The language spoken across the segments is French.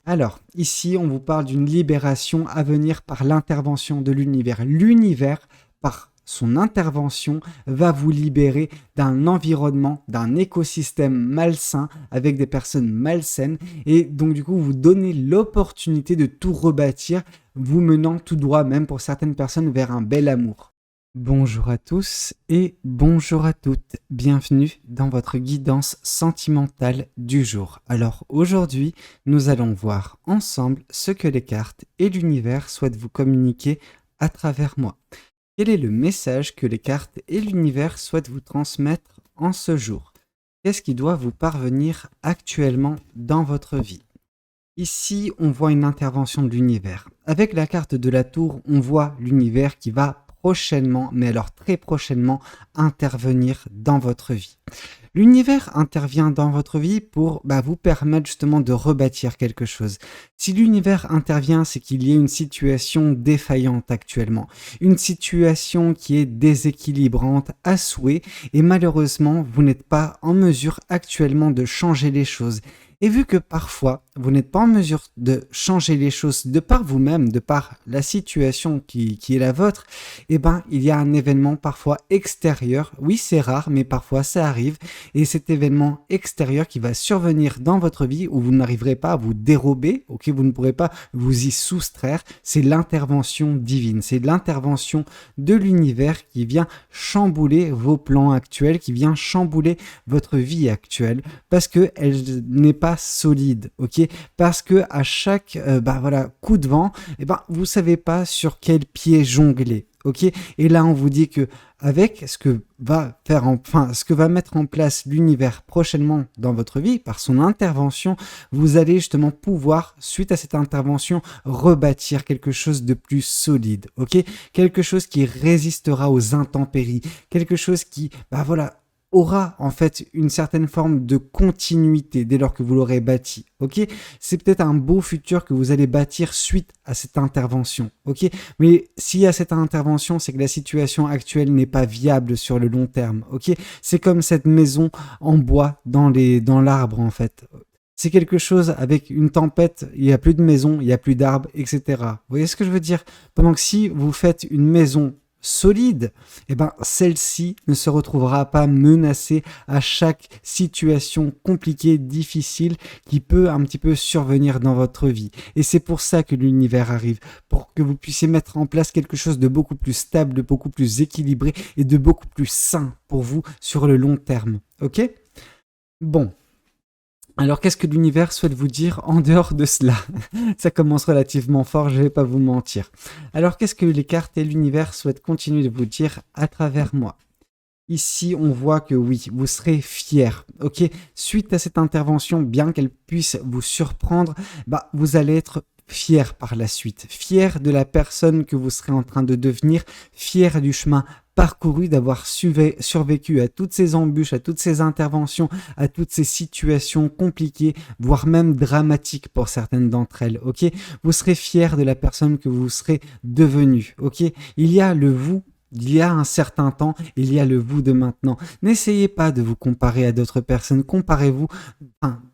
Alors, ici, on vous parle d'une libération à venir par l'intervention de l'univers. L'univers, par son intervention, va vous libérer d'un environnement, d'un écosystème malsain avec des personnes malsaines et donc du coup vous donnez l'opportunité de tout rebâtir, vous menant tout droit même pour certaines personnes vers un bel amour. Bonjour à tous et bonjour à toutes. Bienvenue dans votre guidance sentimentale du jour. Alors aujourd'hui, nous allons voir ensemble ce que les cartes et l'univers souhaitent vous communiquer à travers moi. Quel est le message que les cartes et l'univers souhaitent vous transmettre en ce jour? Qu'est-ce qui doit vous parvenir actuellement dans votre vie? Ici, on voit une intervention de l'univers. Avec la carte de la tour, on voit l'univers qui va prochainement, mais alors très prochainement, intervenir dans votre vie. L'univers intervient dans votre vie pour vous permettre justement de rebâtir quelque chose. Si l'univers intervient, c'est qu'il y a une situation défaillante actuellement, une situation qui est déséquilibrante à souhait et malheureusement, vous n'êtes pas en mesure actuellement de changer les choses. Et vu que parfois, vous n'êtes pas en mesure de changer les choses de par vous-même, de par la situation qui est la vôtre, il y a un événement parfois extérieur. Oui, c'est rare, mais parfois ça arrive. Et cet événement extérieur qui va survenir dans votre vie où vous n'arriverez pas à vous dérober, ok, vous ne pourrez pas vous y soustraire, c'est l'intervention divine, c'est l'intervention de l'univers qui vient chambouler vos plans actuels, qui vient chambouler votre vie actuelle, parce qu'elle n'est pas solide, ok? Parce que à chaque coup de vent, vous savez pas sur quel pied jongler. Ok, et là on vous dit que avec ce que va mettre en place l'univers prochainement dans votre vie par son intervention, vous allez justement pouvoir, suite à cette intervention, rebâtir quelque chose de plus solide. Ok, quelque chose qui résistera aux intempéries, quelque chose qui, aura en fait une certaine forme de continuité dès lors que vous l'aurez bâti, ok? C'est peut-être un beau futur que vous allez bâtir suite à cette intervention, ok? Mais s'il y a cette intervention, c'est que la situation actuelle n'est pas viable sur le long terme, ok? C'est comme cette maison en bois dans l'arbre en fait. C'est quelque chose avec une tempête, il n'y a plus de maison, il n'y a plus d'arbres, etc. Vous voyez ce que je veux dire? Pendant que si vous faites une maison solide, celle-ci ne se retrouvera pas menacée à chaque situation compliquée, difficile qui peut un petit peu survenir dans votre vie. Et c'est pour ça que l'univers arrive, pour que vous puissiez mettre en place quelque chose de beaucoup plus stable, de beaucoup plus équilibré et de beaucoup plus sain pour vous sur le long terme. Ok? Bon. Alors, qu'est-ce que l'univers souhaite vous dire en dehors de cela? Ça commence relativement fort, je vais pas vous mentir. Alors, qu'est-ce que les cartes et l'univers souhaitent continuer de vous dire à travers moi? Ici, on voit que oui, vous serez fier, ok? Suite à cette intervention, bien qu'elle puisse vous surprendre, vous allez être fier par la suite, fier de la personne que vous serez en train de devenir, fier du chemin parcouru, d'avoir survécu à toutes ces embûches, à toutes ces interventions, à toutes ces situations compliquées, voire même dramatiques pour certaines d'entre elles, ok? Vous serez fier de la personne que vous serez devenu, ok? Il y a le vous. Il y a un certain temps, il y a le vous de maintenant. N'essayez pas de vous comparer à d'autres personnes. Comparez-vous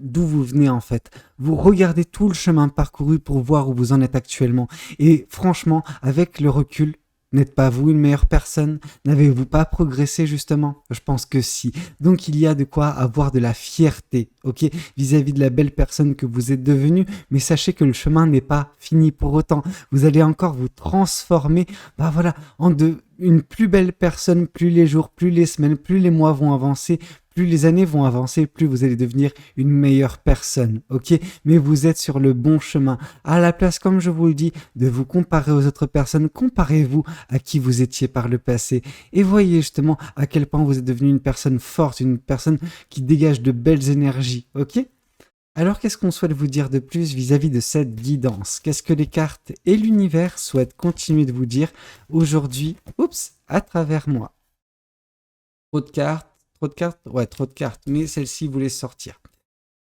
d'où vous venez en fait. Vous regardez tout le chemin parcouru pour voir où vous en êtes actuellement. Et franchement, avec le recul, n'êtes pas vous une meilleure personne? N'avez-vous pas progressé justement? Je pense que si. Donc il y a de quoi avoir de la fierté, ok, vis-à-vis de la belle personne que vous êtes devenue. Mais sachez que le chemin n'est pas fini pour autant. Vous allez encore vous transformer, en une plus belle personne, plus les jours, plus les semaines, plus les mois vont avancer, plus les années vont avancer, plus vous allez devenir une meilleure personne, ok? Mais vous êtes sur le bon chemin. À la place, comme je vous le dis, de vous comparer aux autres personnes, comparez-vous à qui vous étiez par le passé et voyez justement à quel point vous êtes devenu une personne forte, une personne qui dégage de belles énergies, ok? Alors, qu'est-ce qu'on souhaite vous dire de plus vis-à-vis de cette guidance? Qu'est-ce que les cartes et l'univers souhaitent continuer de vous dire aujourd'hui, à travers moi? Trop de cartes, ouais, trop de cartes, mais celle-ci voulait sortir.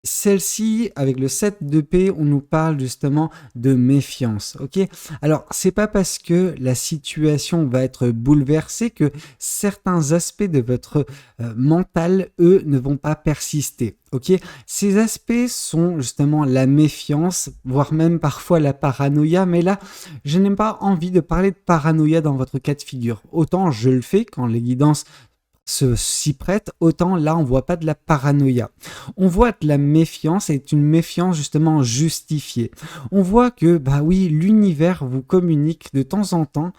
Celle-ci, avec le 7 de paix, on nous parle justement de méfiance, ok? Alors, c'est pas parce que la situation va être bouleversée que certains aspects de votre mental, eux, ne vont pas persister, ok? Ces aspects sont justement la méfiance, voire même parfois la paranoïa, mais là, je n'ai pas envie de parler de paranoïa dans votre cas de figure. Autant je le fais quand les guidances s'y prête, autant là on voit pas de la paranoïa. On voit de la méfiance et une méfiance justement justifiée. On voit que bah oui, l'univers vous communique de temps en temps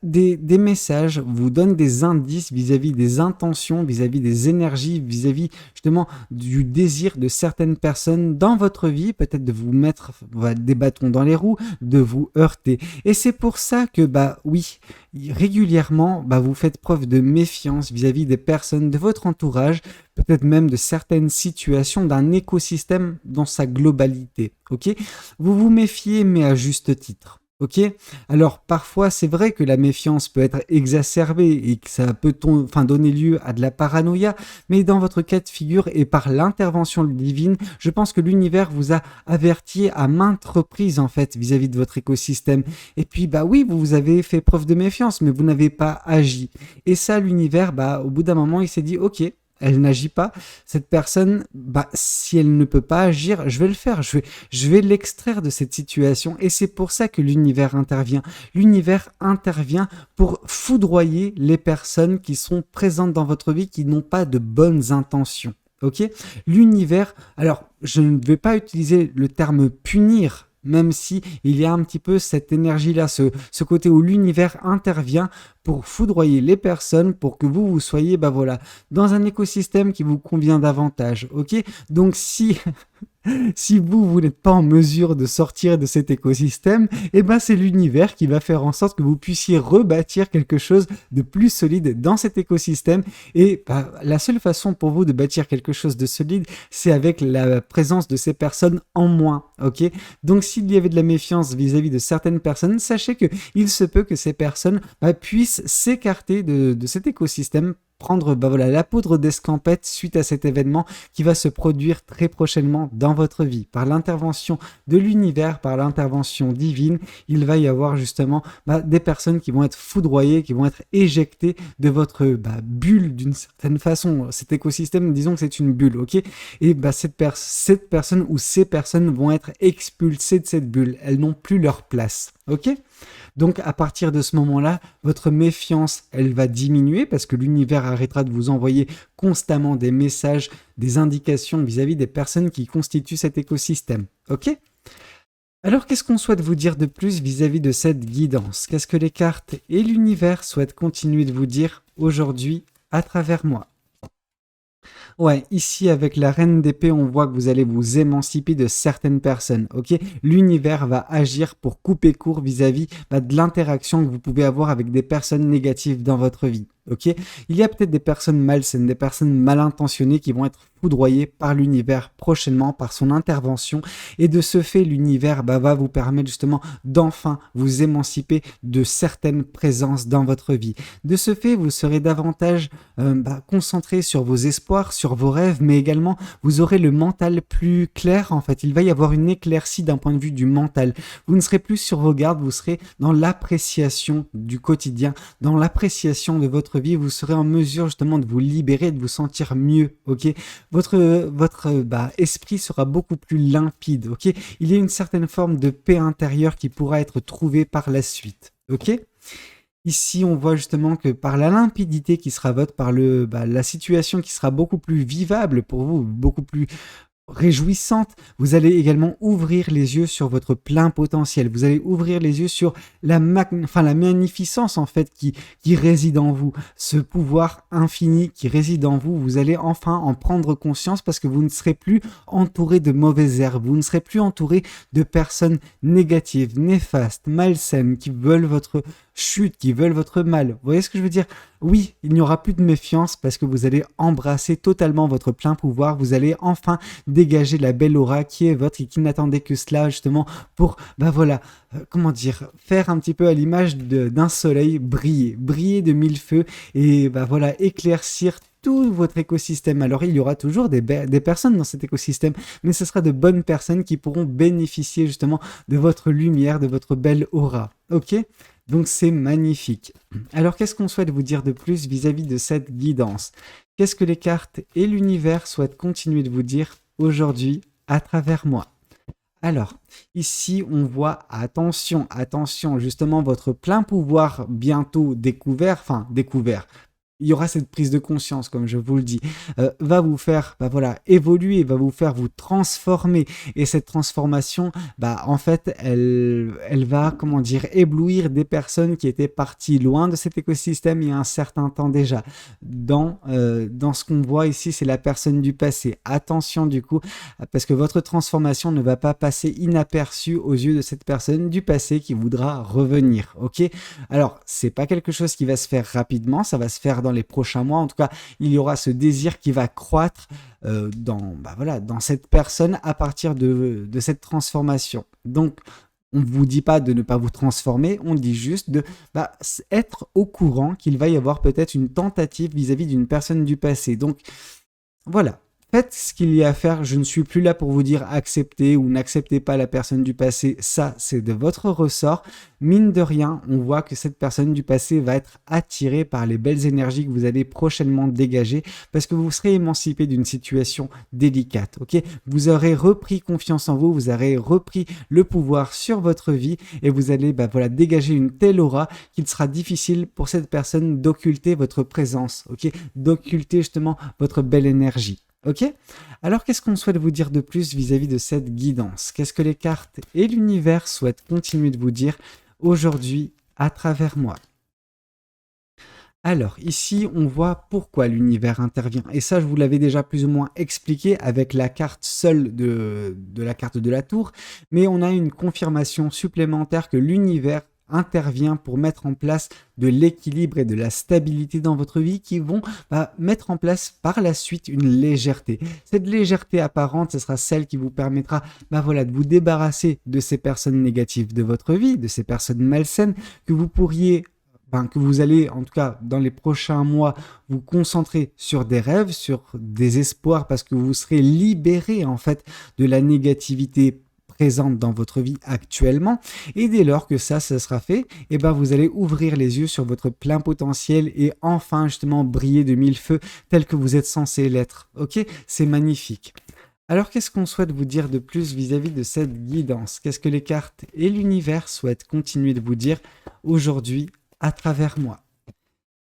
des messages, vous donne des indices vis-à-vis des intentions, vis-à-vis des énergies, vis-à-vis justement du désir de certaines personnes dans votre vie, peut-être de vous mettre des bâtons dans les roues, de vous heurter. Et c'est pour ça que bah oui, régulièrement, vous faites preuve de méfiance vis-à-vis des personnes de votre entourage, peut-être même de certaines situations, d'un écosystème dans sa globalité. Ok? Vous vous méfiez, mais à juste titre. Ok? Alors parfois c'est vrai que la méfiance peut être exacerbée et que ça peut donner lieu à de la paranoïa, mais dans votre cas de figure et par l'intervention divine, je pense que l'univers vous a averti à maintes reprises en fait vis-à-vis de votre écosystème. Et puis bah oui, vous avez fait preuve de méfiance, mais vous n'avez pas agi. Et ça, l'univers, au bout d'un moment, il s'est dit ok. Elle n'agit pas. Cette personne, si elle ne peut pas agir, je vais le faire. Je vais l'extraire de cette situation. Et c'est pour ça que l'univers intervient. L'univers intervient pour foudroyer les personnes qui sont présentes dans votre vie, qui n'ont pas de bonnes intentions. Ok? L'univers, alors, je ne vais pas utiliser le terme punir, même si il y a un petit peu cette énergie-là, ce côté où l'univers intervient pour foudroyer les personnes, pour que vous soyez dans un écosystème qui vous convient davantage. Ok? Donc si vous n'êtes pas en mesure de sortir de cet écosystème, c'est l'univers qui va faire en sorte que vous puissiez rebâtir quelque chose de plus solide dans cet écosystème. Et la seule façon pour vous de bâtir quelque chose de solide, c'est avec la présence de ces personnes en moins. Ok? Donc s'il y avait de la méfiance vis-à-vis de certaines personnes, sachez qu'il se peut que ces personnes puissent s'écarter de cet écosystème, prendre la poudre d'escampette suite à cet événement qui va se produire très prochainement dans votre vie. Par l'intervention de l'univers, par l'intervention divine, il va y avoir justement des personnes qui vont être foudroyées, qui vont être éjectées de votre bulle d'une certaine façon. Cet écosystème, disons que c'est une bulle, ok? Et cette personne ou ces personnes vont être expulsées de cette bulle. Elles n'ont plus leur place, ok? Donc à partir de ce moment-là, votre méfiance, elle va diminuer parce que l'univers arrêtera de vous envoyer constamment des messages, des indications vis-à-vis des personnes qui constituent cet écosystème. Ok? Alors qu'est-ce qu'on souhaite vous dire de plus vis-à-vis de cette guidance? Qu'est-ce que les cartes et l'univers souhaitent continuer de vous dire aujourd'hui à travers moi? Ouais, ici avec la reine d'épée, on voit que vous allez vous émanciper de certaines personnes, ok? L'univers va agir pour couper court vis-à-vis de l'interaction que vous pouvez avoir avec des personnes négatives dans votre vie, ok? Il y a peut-être des personnes malsaines, des personnes mal intentionnées qui vont être foudroyées par l'univers prochainement, par son intervention, et de ce fait, l'univers va vous permettre justement d'enfin vous émanciper de certaines présences dans votre vie. De ce fait, vous serez davantage concentré sur vos espoirs, sur vos rêves, mais également vous aurez le mental plus clair. En fait, il va y avoir une éclaircie d'un point de vue du mental. Vous ne serez plus sur vos gardes, vous serez dans l'appréciation du quotidien, dans l'appréciation de votre vie. Vous serez en mesure justement de vous libérer, de vous sentir mieux. Ok, votre esprit sera beaucoup plus limpide. Ok, il y a une certaine forme de paix intérieure qui pourra être trouvée par la suite. Ok. Ici, on voit justement que par la limpidité qui sera votre, par la situation qui sera beaucoup plus vivable pour vous, beaucoup plus réjouissante, vous allez également ouvrir les yeux sur votre plein potentiel. Vous allez ouvrir les yeux sur la magnificence en fait qui réside en vous, ce pouvoir infini qui réside en vous. Vous allez enfin en prendre conscience parce que vous ne serez plus entouré de mauvaises herbes, vous ne serez plus entouré de personnes négatives, néfastes, malsaines, qui veulent votre chute, qui veulent votre mal. Vous voyez ce que je veux dire? Oui, il n'y aura plus de méfiance parce que vous allez embrasser totalement votre plein pouvoir. Vous allez enfin dégager la belle aura qui est votre et qui n'attendait que cela justement pour, faire un petit peu à l'image d'un soleil briller de mille feux et éclaircir tout votre écosystème. Alors, il y aura toujours des personnes dans cet écosystème, mais ce sera de bonnes personnes qui pourront bénéficier justement de votre lumière, de votre belle aura. Ok? Donc, c'est magnifique. Alors, qu'est-ce qu'on souhaite vous dire de plus vis-à-vis de cette guidance? Qu'est-ce que les cartes et l'univers souhaitent continuer de vous dire aujourd'hui à travers moi? Alors, ici, on voit, attention, attention, justement, votre plein pouvoir bientôt découvert, enfin, découvert. Il y aura cette prise de conscience, comme je vous le dis, va vous faire voilà, évoluer, va vous faire vous transformer. Et cette transformation, en fait, elle va, comment dire, éblouir des personnes qui étaient parties loin de cet écosystème il y a un certain temps déjà. Dans ce qu'on voit ici, c'est la personne du passé. Attention du coup, parce que votre transformation ne va pas passer inaperçue aux yeux de cette personne du passé qui voudra revenir. Ok? Alors, c'est pas quelque chose qui va se faire rapidement, ça va se faire dans les prochains mois. En tout cas, il y aura ce désir qui va croître dans cette personne à partir de cette transformation. Donc, on ne vous dit pas de ne pas vous transformer, on dit juste de être au courant qu'il va y avoir peut-être une tentative vis-à-vis d'une personne du passé. Donc, voilà. Faites ce qu'il y a à faire, je ne suis plus là pour vous dire acceptez ou n'acceptez pas la personne du passé, ça c'est de votre ressort. Mine de rien, on voit que cette personne du passé va être attirée par les belles énergies que vous allez prochainement dégager parce que vous serez émancipé d'une situation délicate, ok? Vous aurez repris confiance en vous, vous aurez repris le pouvoir sur votre vie et vous allez dégager une telle aura qu'il sera difficile pour cette personne d'occulter votre présence, ok? D'occulter justement votre belle énergie. Ok? Alors, qu'est-ce qu'on souhaite vous dire de plus vis-à-vis de cette guidance? Qu'est-ce que les cartes et l'univers souhaitent continuer de vous dire aujourd'hui à travers moi? Alors, ici, on voit pourquoi l'univers intervient. Et ça, je vous l'avais déjà plus ou moins expliqué avec la carte seule de la carte de la tour. Mais on a une confirmation supplémentaire que l'univers intervient pour mettre en place de l'équilibre et de la stabilité dans votre vie qui vont mettre en place par la suite une légèreté. Cette légèreté apparente, ce sera celle qui vous permettra de vous débarrasser de ces personnes négatives de votre vie, de ces personnes malsaines que vous pourriez que vous allez, en tout cas dans les prochains mois, vous concentrer sur des rêves, sur des espoirs, parce que vous serez libéré en fait de la négativité présente dans votre vie actuellement. Et dès lors que ça sera fait, vous allez ouvrir les yeux sur votre plein potentiel et enfin justement briller de mille feux tel que vous êtes censé l'être. Ok? C'est magnifique. Alors, qu'est-ce qu'on souhaite vous dire de plus vis-à-vis de cette guidance? Qu'est-ce que les cartes et l'univers souhaitent continuer de vous dire aujourd'hui à travers moi?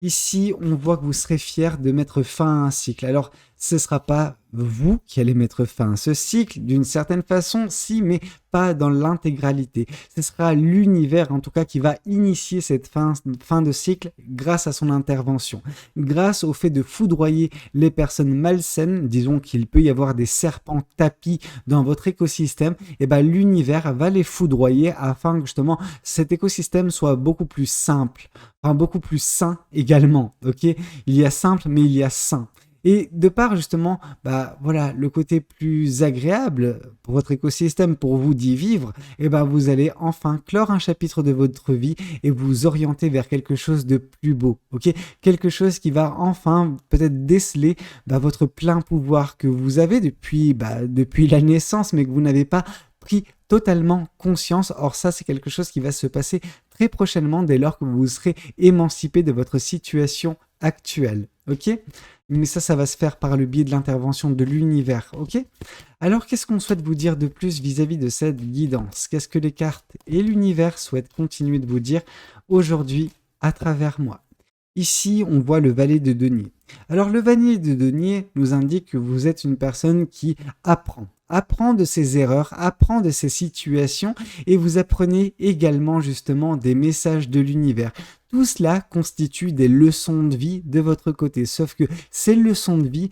Ici, on voit que vous serez fier de mettre fin à un cycle. Alors, ce ne sera pas vous qui allez mettre fin à ce cycle, d'une certaine façon, si, mais pas dans l'intégralité. Ce sera l'univers, en tout cas, qui va initier cette fin de cycle grâce à son intervention. Grâce au fait de foudroyer les personnes malsaines, disons qu'il peut y avoir des serpents tapis dans votre écosystème, et l'univers va les foudroyer afin que justement cet écosystème soit beaucoup plus simple, beaucoup plus sain également. Ok? Il y a simple, mais il y a sain. Et de par justement, le côté plus agréable pour votre écosystème, pour vous d'y vivre, vous allez enfin clore un chapitre de votre vie et vous orienter vers quelque chose de plus beau, ok? Quelque chose qui va enfin peut-être déceler votre plein pouvoir que vous avez depuis la naissance, mais que vous n'avez pas pris totalement conscience. Or ça, c'est quelque chose qui va se passer très prochainement dès lors que vous vous serez émancipé de votre situation actuelle, ok? Mais ça va se faire par le biais de l'intervention de l'univers, ok? Alors, qu'est-ce qu'on souhaite vous dire de plus vis-à-vis de cette guidance? Qu'est-ce que les cartes et l'univers souhaitent continuer de vous dire aujourd'hui à travers moi? Ici, on voit le valet de denier. Alors, le valet de denier nous indique que vous êtes une personne qui apprend de ses erreurs, apprend de ses situations et vous apprenez également justement des messages de l'univers. Tout cela constitue des leçons de vie de votre côté, sauf que ces leçons de vie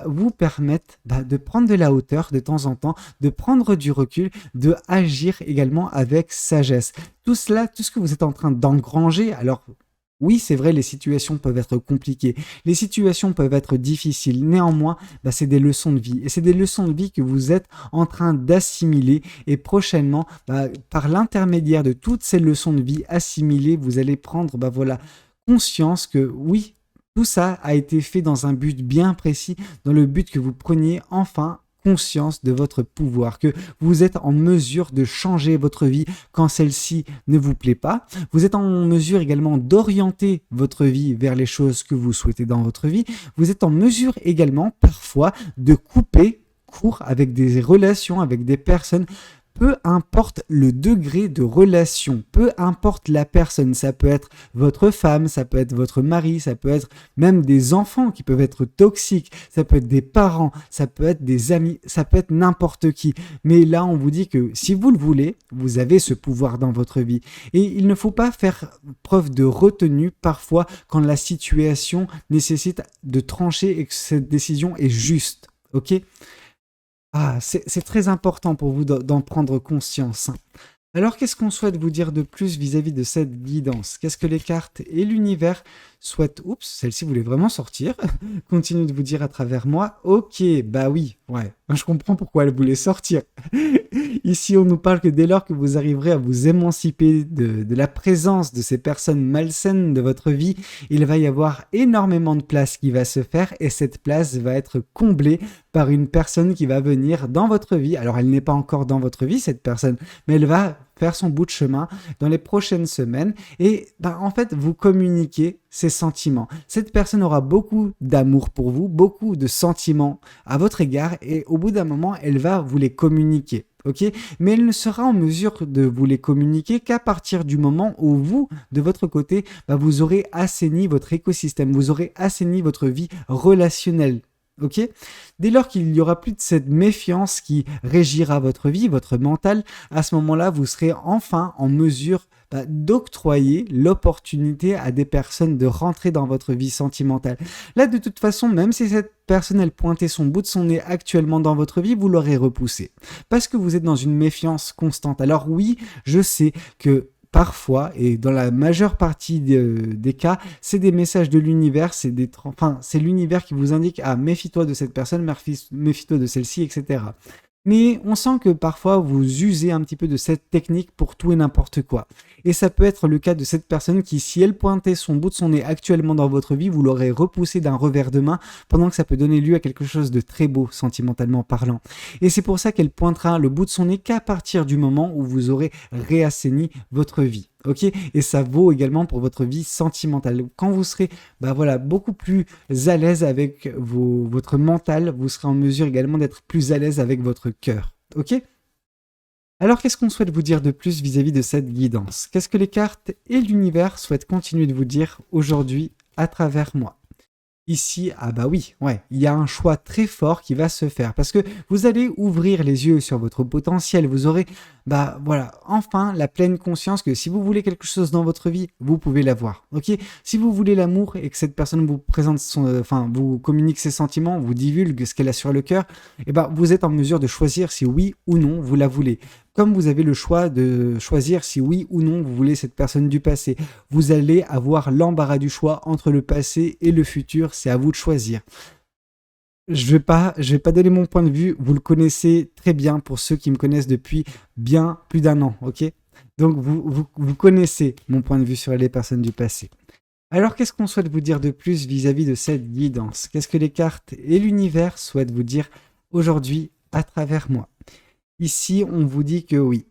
vous permettent de prendre de la hauteur de temps en temps, de prendre du recul, de agir également avec sagesse. Tout cela, tout ce que vous êtes en train d'engranger, alors oui, c'est vrai, les situations peuvent être compliquées, les situations peuvent être difficiles, néanmoins, c'est des leçons de vie. Et c'est des leçons de vie que vous êtes en train d'assimiler et prochainement, par l'intermédiaire de toutes ces leçons de vie assimilées, vous allez prendre conscience que oui, Tout ça a été fait dans un but bien précis, dans le but que vous preniez enfin conscience de votre pouvoir, que vous êtes en mesure de changer votre vie quand celle-ci ne vous plaît pas. Vous êtes en mesure également d'orienter votre vie vers les choses que vous souhaitez dans votre vie. Vous êtes en mesure également parfois de couper court avec des relations, avec des personnes. Peu importe le degré de relation, peu importe la personne, ça peut être votre femme, ça peut être votre mari, ça peut être même des enfants qui peuvent être toxiques, ça peut être des parents, ça peut être des amis, ça peut être n'importe qui. Mais là, on vous dit que si vous le voulez, vous avez ce pouvoir dans votre vie. Et il ne faut pas faire preuve de retenue parfois quand la situation nécessite de trancher et que cette décision est juste. Ok ? Ah, c'est très important pour vous d'en prendre conscience. Alors, qu'est-ce qu'on souhaite vous dire de plus vis-à-vis de cette guidance? Qu'est-ce que les cartes et l'univers souhaitent... Oups, celle-ci voulait vraiment sortir. Continue de vous dire à travers moi. Ok, bah oui, ouais. Je comprends pourquoi elle voulait sortir. Ici, on nous parle que dès lors que vous arriverez à vous émanciper de la présence de ces personnes malsaines de votre vie, il va y avoir énormément de place qui va se faire et cette place va être comblée par une personne qui va venir dans votre vie. Alors, elle n'est pas encore dans votre vie, cette personne, mais elle va faire son bout de chemin dans les prochaines semaines et en fait, vous communiquez ses sentiments. Cette personne aura beaucoup d'amour pour vous, beaucoup de sentiments à votre égard et au bout d'un moment, elle va vous les communiquer. Ok, mais elle ne sera en mesure de vous les communiquer qu'à partir du moment où vous, de votre côté, vous aurez assaini votre écosystème, vous aurez assaini votre vie relationnelle. Ok, dès lors qu'il n'y aura plus de cette méfiance qui régira votre vie, votre mental, à ce moment-là, vous serez enfin en mesure d'octroyer l'opportunité à des personnes de rentrer dans votre vie sentimentale. Là, de toute façon, même si cette personne, elle pointait son bout de son nez actuellement dans votre vie, vous l'aurez repoussé. Parce que vous êtes dans une méfiance constante. Alors oui, je sais que parfois, et dans la majeure partie des cas, c'est des messages de l'univers, c'est l'univers qui vous indique « Ah, méfie-toi de cette personne, méfie-toi de celle-ci, etc. » Mais on sent que parfois vous usez un petit peu de cette technique pour tout et n'importe quoi. Et ça peut être le cas de cette personne qui, si elle pointait son bout de son nez actuellement dans votre vie, vous l'aurez repoussé d'un revers de main, pendant que ça peut donner lieu à quelque chose de très beau, sentimentalement parlant. Et c'est pour ça qu'elle pointera le bout de son nez qu'à partir du moment où vous aurez réassaini votre vie. Ok, et ça vaut également pour votre vie sentimentale. Quand vous serez beaucoup plus à l'aise avec votre mental, vous serez en mesure également d'être plus à l'aise avec votre cœur. Ok. Alors, qu'est-ce qu'on souhaite vous dire de plus vis-à-vis de cette guidance? Qu'est-ce que les cartes et l'univers souhaitent continuer de vous dire aujourd'hui à travers moi? Ici, il y a un choix très fort qui va se faire parce que vous allez ouvrir les yeux sur votre potentiel. Vous aurez, enfin la pleine conscience que si vous voulez quelque chose dans votre vie, vous pouvez l'avoir. Ok? Si vous voulez l'amour et que cette personne vous présente vous communique ses sentiments, vous divulgue ce qu'elle a sur le cœur, vous êtes en mesure de choisir si oui ou non vous la voulez. Comme vous avez le choix de choisir si oui ou non vous voulez cette personne du passé, vous allez avoir l'embarras du choix entre le passé et le futur, c'est à vous de choisir. Je vais pas donner mon point de vue, vous le connaissez très bien pour ceux qui me connaissent depuis bien plus d'un an, ok? Donc vous connaissez mon point de vue sur les personnes du passé. Alors qu'est-ce qu'on souhaite vous dire de plus vis-à-vis de cette guidance? Qu'est-ce que les cartes et l'univers souhaitent vous dire aujourd'hui à travers moi? Ici, on vous dit que oui,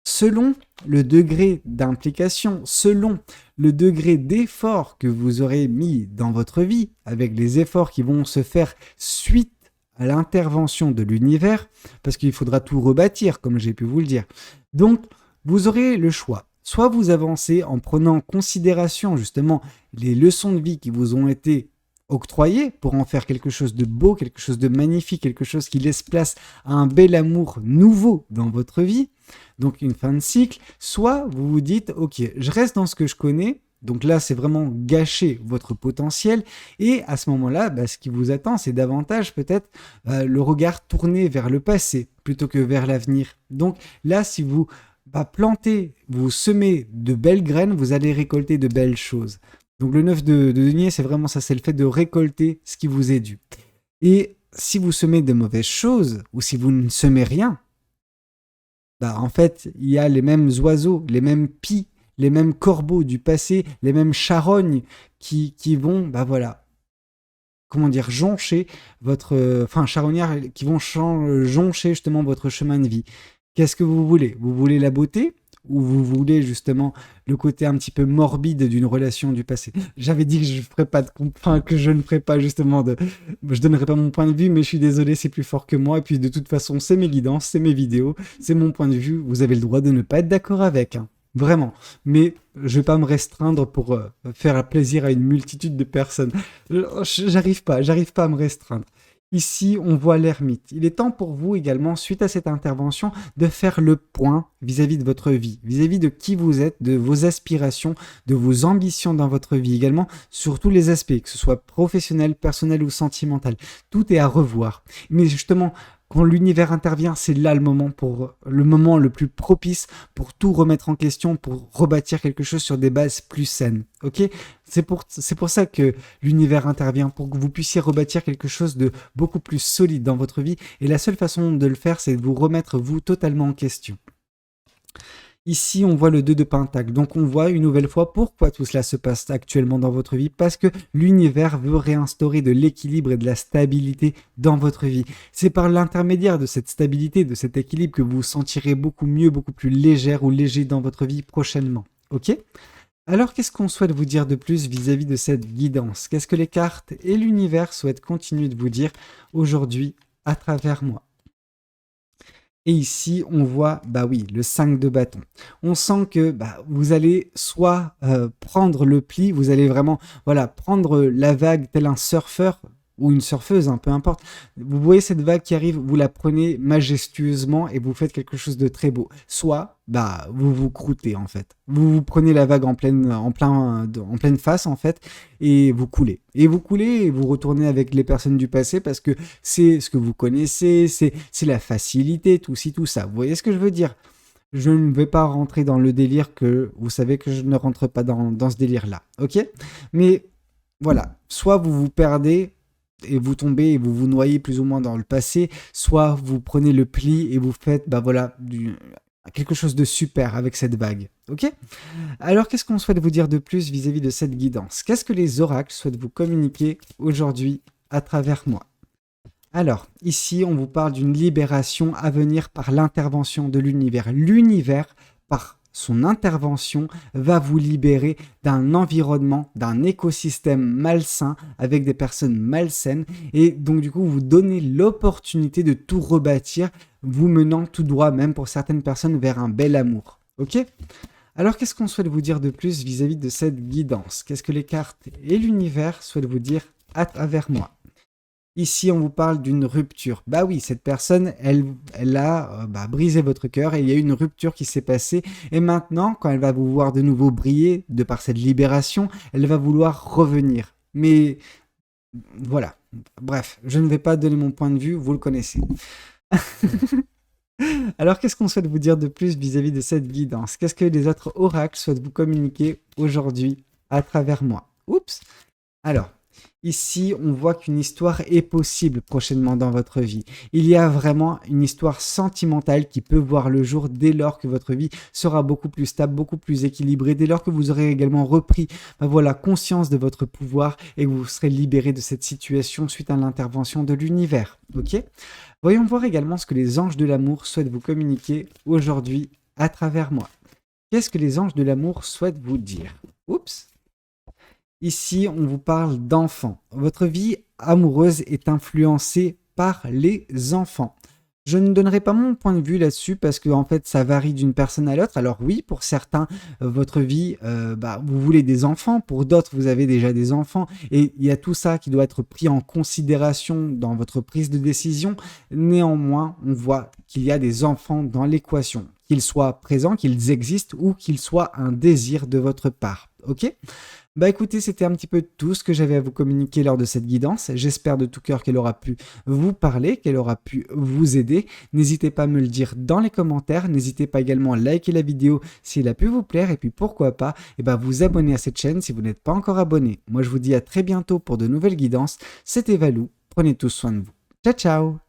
selon le degré d'implication, selon le degré d'effort que vous aurez mis dans votre vie, avec les efforts qui vont se faire suite à l'intervention de l'univers, parce qu'il faudra tout rebâtir, comme j'ai pu vous le dire. Donc, vous aurez le choix. Soit vous avancez en prenant en considération justement les leçons de vie qui vous ont été octroyées pour en faire quelque chose de beau, quelque chose de magnifique, quelque chose qui laisse place à un bel amour nouveau dans votre vie, donc une fin de cycle, soit vous vous dites « Ok, je reste dans ce que je connais », donc là c'est vraiment gâcher votre potentiel, et à ce moment-là, ce qui vous attend, c'est davantage peut-être le regard tourné vers le passé plutôt que vers l'avenir. Donc là, si vous plantez, vous semez de belles graines, vous allez récolter de belles choses. Donc le 9 de denier, c'est vraiment ça, c'est le fait de récolter ce qui vous est dû. Et si vous semez de mauvaises choses, ou si vous ne semez rien, en fait, il y a les mêmes oiseaux, les mêmes pies, les mêmes corbeaux du passé, les mêmes charognes qui vont, bah voilà, comment dire, joncher votre, charognards qui vont joncher justement votre chemin de vie. Qu'est-ce que vous voulez? Vous voulez la beauté ou vous voulez justement le côté un petit peu morbide d'une relation du passé? J'avais dit que je ferais pas que je ne ferais pas justement je donnerais pas mon point de vue, mais je suis désolé, c'est plus fort que moi. Et puis de toute façon, c'est mes guidances, c'est mes vidéos, c'est mon point de vue. Vous avez le droit de ne pas être d'accord avec, hein. Vraiment. Mais je vais pas me restreindre pour faire plaisir à une multitude de personnes. J'arrive pas à me restreindre. Ici, on voit l'ermite. Il est temps pour vous également, suite à cette intervention, de faire le point vis-à-vis de votre vie, vis-à-vis de qui vous êtes, de vos aspirations, de vos ambitions dans votre vie également, sur tous les aspects, que ce soit professionnel, personnel ou sentimental. Tout est à revoir. Mais justement, quand l'univers intervient, c'est là le moment le plus propice pour tout remettre en question, pour rebâtir quelque chose sur des bases plus saines. Ok? C'est pour ça que l'univers intervient, pour que vous puissiez rebâtir quelque chose de beaucoup plus solide dans votre vie. Et la seule façon de le faire, c'est de vous remettre vous totalement en question. Ici, on voit le 2 de Pentacle. Donc, on voit une nouvelle fois pourquoi tout cela se passe actuellement dans votre vie. Parce que l'univers veut réinstaurer de l'équilibre et de la stabilité dans votre vie. C'est par l'intermédiaire de cette stabilité, de cet équilibre que vous vous sentirez beaucoup mieux, beaucoup plus légère ou léger dans votre vie prochainement. Ok ? Alors, qu'est-ce qu'on souhaite vous dire de plus vis-à-vis de cette guidance? Qu'est-ce que les cartes et l'univers souhaitent continuer de vous dire aujourd'hui à travers moi? Et ici, on voit, bah oui, le 5 de bâton. On sent que vous allez soit prendre le pli, vous allez vraiment prendre la vague tel un surfeur ou une surfeuse, peu importe. Vous voyez cette vague qui arrive, vous la prenez majestueusement et vous faites quelque chose de très beau. Soit, vous vous croûtez en fait. Vous prenez la vague en pleine face en fait et vous coulez. Et vous coulez et vous retournez avec les personnes du passé parce que c'est ce que vous connaissez, c'est la facilité, tout ci, tout ça. Vous voyez ce que je veux dire? Je ne vais pas rentrer dans le délire que vous savez que je ne rentre pas dans ce délire-là, ok? Mais voilà, soit vous vous perdez et vous tombez et vous vous noyez plus ou moins dans le passé, soit vous prenez le pli et vous faites quelque chose de super avec cette vague. Ok? Alors qu'est-ce qu'on souhaite vous dire de plus vis-à-vis de cette guidance? Qu'est-ce que les oracles souhaitent vous communiquer aujourd'hui à travers moi? Alors, ici, on vous parle d'une libération à venir par l'intervention de l'univers. L'univers, par son intervention, va vous libérer d'un environnement, d'un écosystème malsain avec des personnes malsaines et donc du coup vous donnez l'opportunité de tout rebâtir, vous menant tout droit, même pour certaines personnes, vers un bel amour. Ok? Alors qu'est-ce qu'on souhaite vous dire de plus vis-à-vis de cette guidance? Qu'est-ce que les cartes et l'univers souhaitent vous dire à travers moi? Ici, on vous parle d'une rupture. Bah oui, cette personne, elle a brisé votre cœur et il y a eu une rupture qui s'est passée. Et maintenant, quand elle va vous voir de nouveau briller, de par cette libération, elle va vouloir revenir. Mais voilà. Bref, je ne vais pas donner mon point de vue, vous le connaissez. Alors, qu'est-ce qu'on souhaite vous dire de plus vis-à-vis de cette guidance? Qu'est-ce que les autres oracles souhaitent vous communiquer aujourd'hui à travers moi? Oups. Alors, ici, on voit qu'une histoire est possible prochainement dans votre vie. Il y a vraiment une histoire sentimentale qui peut voir le jour dès lors que votre vie sera beaucoup plus stable, beaucoup plus équilibrée, dès lors que vous aurez également repris conscience de votre pouvoir et que vous serez libéré de cette situation suite à l'intervention de l'univers. Ok? Voyons voir également ce que les anges de l'amour souhaitent vous communiquer aujourd'hui à travers moi. Qu'est-ce que les anges de l'amour souhaitent vous dire? Oups! Ici, on vous parle d'enfants. Votre vie amoureuse est influencée par les enfants. Je ne donnerai pas mon point de vue là-dessus parce que en fait, ça varie d'une personne à l'autre. Alors oui, pour certains, votre vie, vous voulez des enfants. Pour d'autres, vous avez déjà des enfants. Et il y a tout ça qui doit être pris en considération dans votre prise de décision. Néanmoins, on voit qu'il y a des enfants dans l'équation. Qu'ils soient présents, qu'ils existent ou qu'ils soient un désir de votre part. Ok ? Écoutez, c'était un petit peu tout ce que j'avais à vous communiquer lors de cette guidance. J'espère de tout cœur qu'elle aura pu vous parler, qu'elle aura pu vous aider. N'hésitez pas à me le dire dans les commentaires. N'hésitez pas également à liker la vidéo si elle a pu vous plaire. Et puis pourquoi pas vous abonner à cette chaîne si vous n'êtes pas encore abonné. Moi, je vous dis à très bientôt pour de nouvelles guidances. C'était Valou. Prenez tous soin de vous. Ciao, ciao!